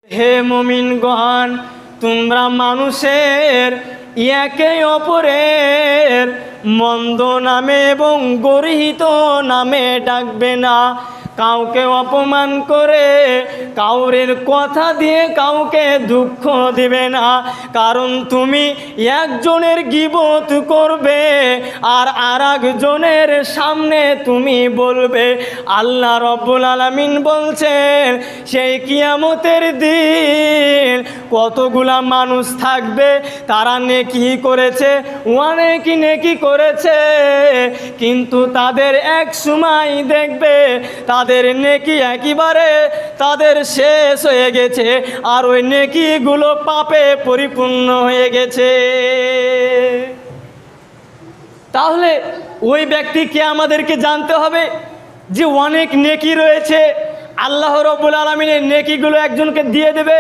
হে মুমিনগণ, তোমরা মানুষের একে অপরের মন্দ নামে এবং গর্হিত নামে ডাকবে না। কাউকে অপমান করে কাউরের কথা দিয়ে কাউকে দুঃখ দিবে না, কারণ তুমি একজনের গীবত করবে আর আরেকজনের সামনে তুমি বলবে। আল্লাহ রব্বুল আলামিন বলছেন, সেই কিয়ামতের দিন কতগুলা মানুষ থাকবে, তারা নেকি করেছে, অনেক নেকি করেছে, কিন্তু তাদের এক সময় দেখবে তাদের নেকি একেবারে তাদের শেষ হয়ে গেছে, আর ওই নেকিগুলো পাপে পরিপূর্ণ হয়ে গেছে। তাহলে ওই ব্যক্তিকে আমাদেরকে জানতে হবে যে অনেক নেকি রয়েছে, আল্লাহ রাব্বুল আলামিনের নেকিগুলো একজনকে দিয়ে দেবে।